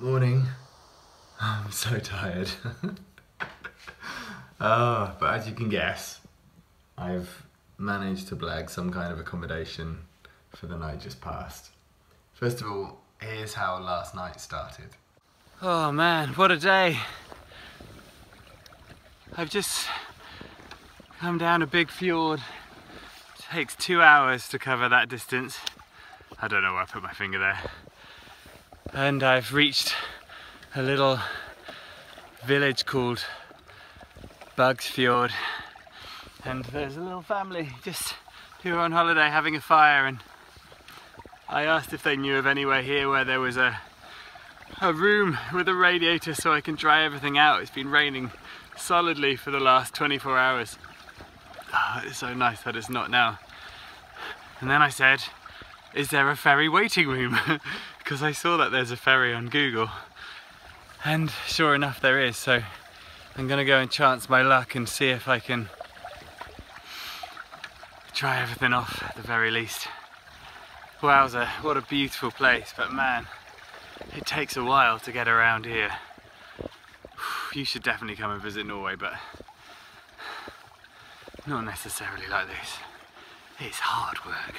Morning. I'm so tired. But as you can guess, I've managed to blag some kind of accommodation for the night just past. First of all, here's how last night started. Oh man, what a day. I've just come down a big fjord. It takes 2 hours to cover that distance. I don't know why I put my finger there. And I've reached a little village called Bugsfjord, and there's a little family just who are on holiday having a fire, and I asked if they knew of anywhere here where there was a room with a radiator so I can dry everything out. It's been raining solidly for the last 24 hours. Oh, it's so nice that it's not now. And then I said, is there a ferry waiting room? Because I saw that there's a ferry on Google, and sure enough there is, so I'm gonna go and chance my luck and see if I can try everything off at the very least. Wowza, what a beautiful place, but man, it takes a while to get around here. You should definitely come and visit Norway, but not necessarily like this. It's hard work.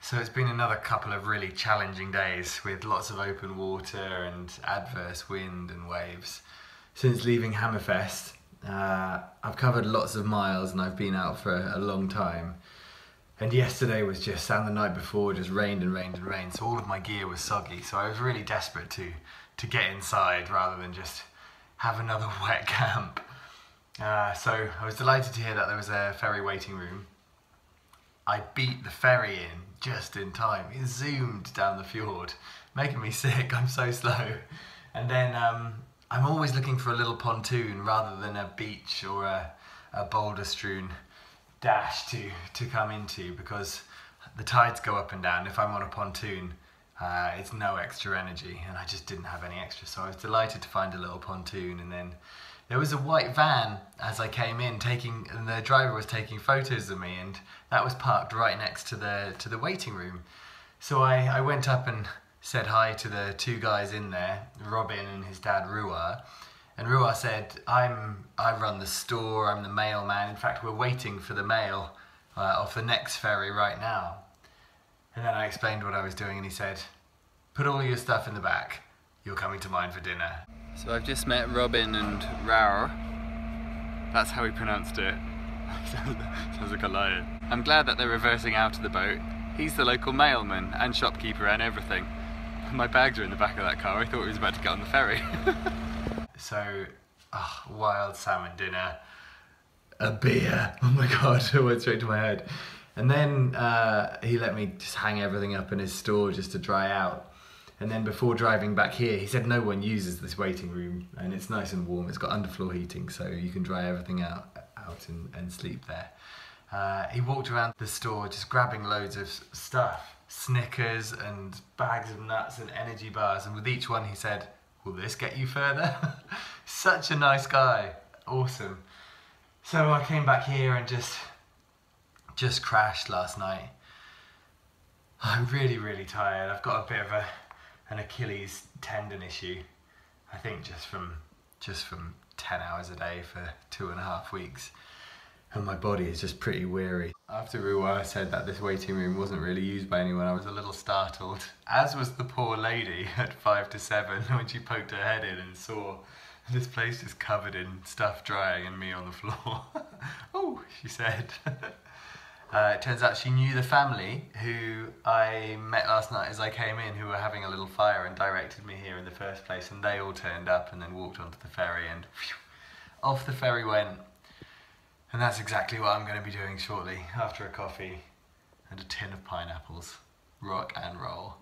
So it's been another couple of really challenging days with lots of open water and adverse wind and waves. Since leaving Hammerfest, I've covered lots of miles and I've been out for a long time. And yesterday was just, and the night before, just rained and rained and rained, so all of my gear was soggy. So I was really desperate to get inside rather than just have another wet camp. So I was delighted to hear that there was a ferry waiting room. I beat the ferry in just in time. It zoomed down the fjord, making me sick. I'm so slow. And then I'm always looking for a little pontoon rather than a beach or a boulder strewn dash to come into, because the tides go up and down. If I'm on a pontoon, it's no extra energy, and I just didn't have any extra. So I was delighted to find a little pontoon, and then there was a white van as I came in, and the driver was taking photos of me, and that was parked right next to the waiting room. So I went up and said hi to the two guys in there, Robin and his dad Ruar. And Ruar said, I run the store, I'm the mailman. In fact, we're waiting for the mail off the next ferry right now. And then I explained what I was doing, and he said, put all your stuff in the back. You're coming to mine for dinner. So I've just met Robin and Raur. That's how he pronounced it. Sounds like a lion. I'm glad that they're reversing out of the boat. He's the local mailman and shopkeeper and everything. My bags are in the back of that car. I thought he was about to get on the ferry. So, wild salmon dinner, a beer, oh my god, it went straight to my head. And then he let me just hang everything up in his store just to dry out. And then before driving back here, he said no one uses this waiting room, and it's nice and warm. It's got underfloor heating, so you can dry everything out and sleep there. He walked around the store just grabbing loads of stuff, Snickers and bags of nuts and energy bars, and with each one he said, will this get you further? Such a nice guy, awesome. So I came back here and just crashed last night. I'm really, really tired. I've got a bit of an Achilles tendon issue. I think just from 10 hours a day for 2.5 weeks. And my body is just pretty weary. After Ruwa said that this waiting room wasn't really used by anyone, I was a little startled, as was the poor lady at 5 to 7 when she poked her head in and saw this place just covered in stuff drying and me on the floor. Oh, she said. It turns out she knew the family who I met last night as I came in, who were having a little fire and directed me here in the first place, and they all turned up and then walked onto the ferry, and whew, off the ferry went. And that's exactly what I'm going to be doing shortly, after a coffee and a tin of pineapples. Rock and roll.